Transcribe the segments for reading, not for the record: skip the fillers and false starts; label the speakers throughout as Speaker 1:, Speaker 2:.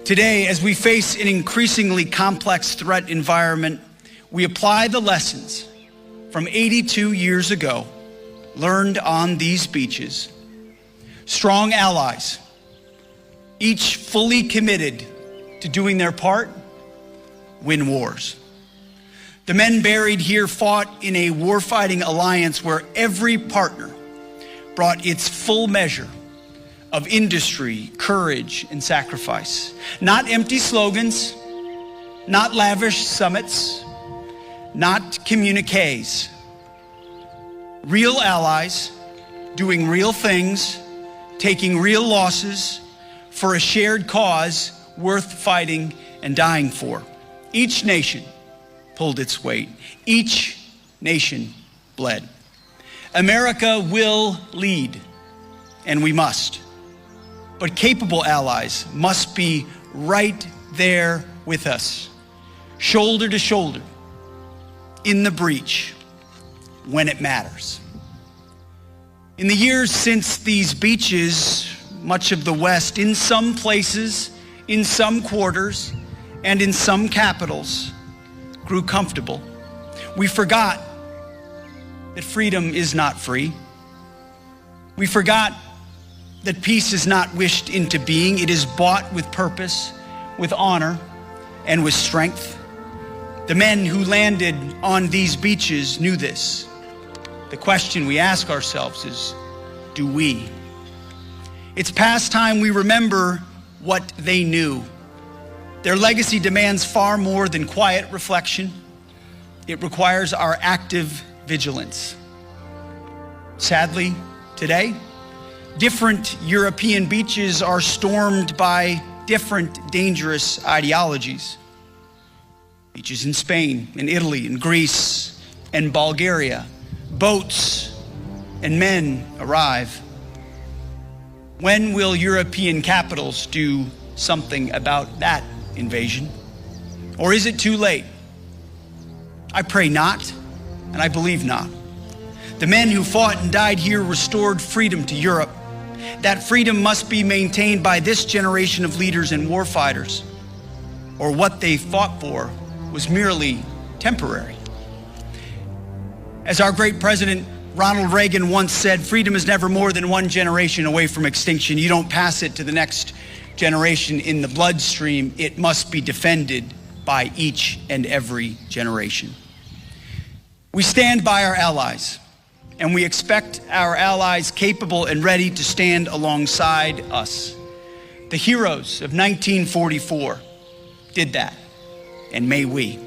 Speaker 1: Today, as we face an increasingly complex threat environment, we apply the lessons from 82 years ago learned on these beaches. Strong allies, each fully committed to doing their part, win wars. The men buried here fought in a warfighting alliance where every partner brought its full measure of industry, courage, and sacrifice. Not empty slogans, not lavish summits, not communiques. Real allies doing real things, taking real losses for a shared cause worth fighting and dying for. Each nation pulled its weight. Each nation bled. America will lead, and we must. But capable allies must be right there with us, shoulder to shoulder, in the breach, when it matters. In the years since these beaches, much of the West, in some places, in some quarters, and in some capitals, grew comfortable. We forgot that freedom is not free. We forgot that peace is not wished into being. It is bought with purpose, with honor, and with strength. The men who landed on these beaches knew this. The question we ask ourselves is, do we? It's past time we remember what they knew. Their legacy demands far more than quiet reflection. It requires our active vigilance. Sadly, today, different European beaches are stormed by different dangerous ideologies. Beaches in Spain, in Italy, in Greece, and Bulgaria, boats and men arrive. When will European capitals do something about that invasion? Or is it too late? I pray not, and I believe not. The men who fought and died here restored freedom to Europe. That freedom must be maintained by this generation of leaders and warfighters, or what they fought for was merely temporary. As our great president Ronald Reagan once said, freedom is never more than one generation away from extinction. You don't pass it to the next generation in the bloodstream. It must be defended by each and every generation. We stand by our allies, and we expect our allies capable and ready to stand alongside us. The heroes of 1944 did that, and may we.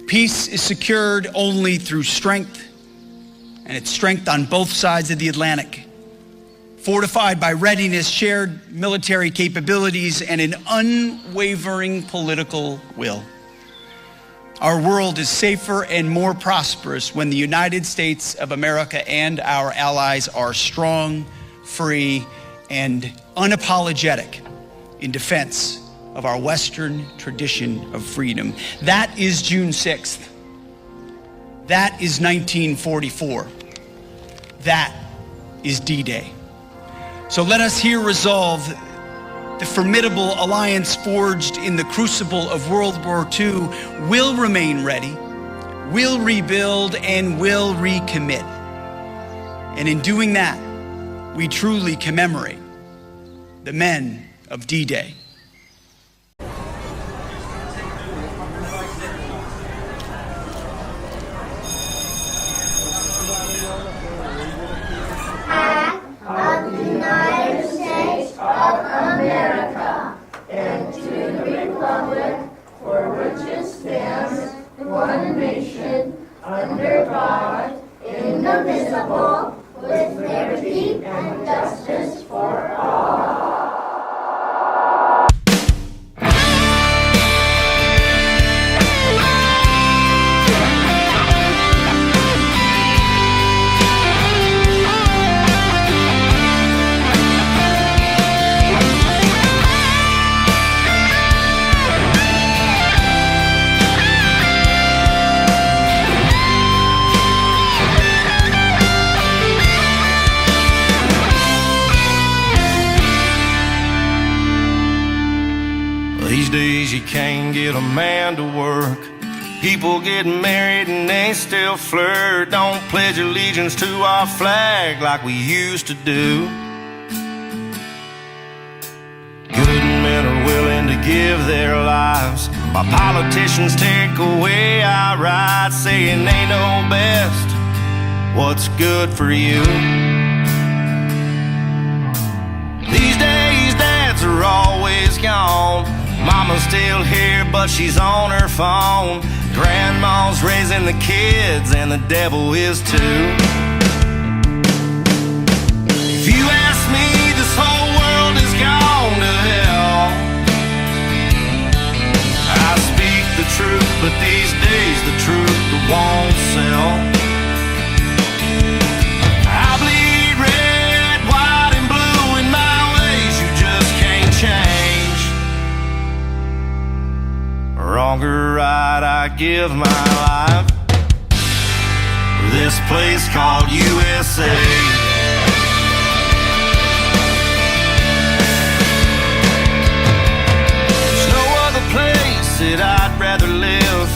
Speaker 1: Peace is secured only through strength, and it's strength on both sides of the Atlantic, fortified by readiness, shared military capabilities, and an unwavering political will. Our world is safer and more prosperous when the United States of America and our allies are strong, free, and unapologetic in defense of our Western tradition of freedom. That is June 6th. That is 1944. That is D-Day. So let us here resolve the formidable alliance forged in the crucible of World War II will remain ready, will rebuild, and will recommit. And in doing that, we truly commemorate the men of D-Day.
Speaker 2: Of the United States of America, and to the republic for which it stands, one nation, under God, indivisible, with liberty and justice for all.
Speaker 3: These days you can't get a man to work. People get married and they still flirt. Don't pledge allegiance to our flag like we used to do. Good men are willing to give their lives while politicians take away our rights, saying they know best what's good for you. These days dads are always gone. Mama's still here but she's on her phone. Grandma's raising the kids and the devil is too. If you ask me, this whole world is gone to hell. I speak the truth, but these days the truth won't sell. I bleed red, white, and blue in my ways you just can't change. Wrong or right, I give my life for this place called USA. That I'd rather live,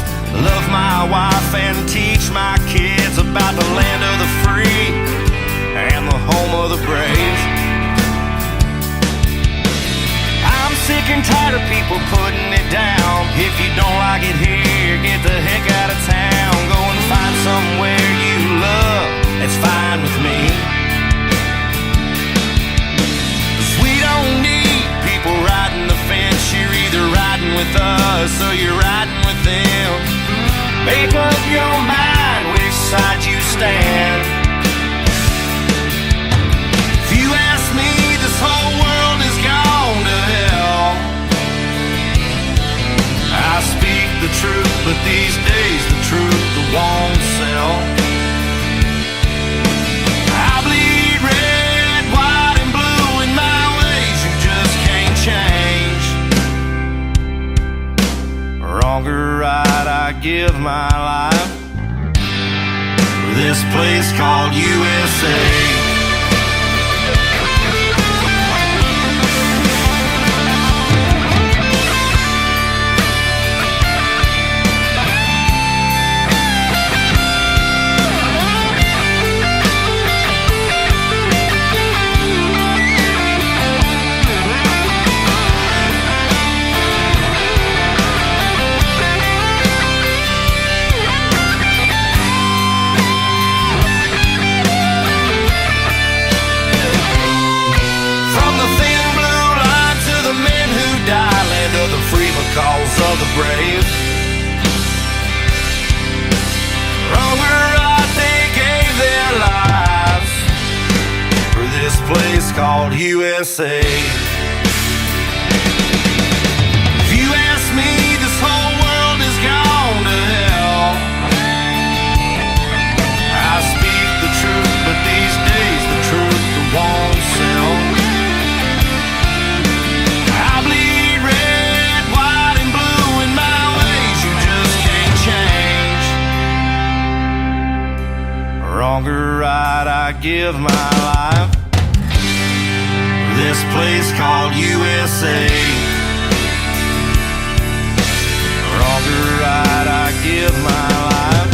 Speaker 3: love my wife and teach my kids about the land of the free and the home of the brave. I'm sick and tired of people putting it down. If you don't like it here, get the heck out of town. Go and find somewhere you love, that's fine with me. 'Cause we don't need people riding the fence. You're either riding with us or you're riding with them. Make up your mind which side you stand. If you ask me, this whole world is gone to hell. I speak the truth, but these days the truth won't sell. I bleed red, white, and blue in my ways you just can't change. Wrong or right, I give my life for this place called USA. Cause of the brave. Wrong or right, they gave their lives for this place called USA. If you ask me, this whole world is gone to hell. I speak the truth, but these days the truth won't sell. I bleed red, white, and blue in my ways you just can't change. Wrong or right, I give my life for this place called USA. Wrong or right, I give my life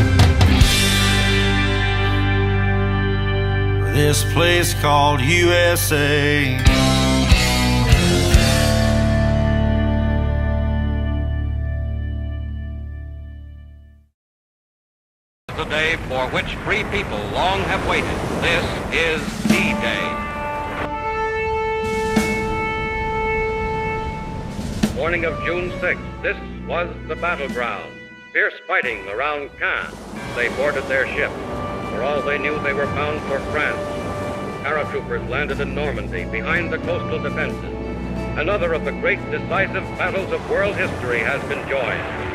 Speaker 3: for this place called USA.
Speaker 4: The day for which free people long have waited. This is D-Day. Morning of June 6th, this was the battleground. Fierce fighting around Caen. They boarded their ship. For all they knew, they were bound for France. Paratroopers landed in Normandy behind the coastal defenses. Another of the great decisive battles of world history has been joined.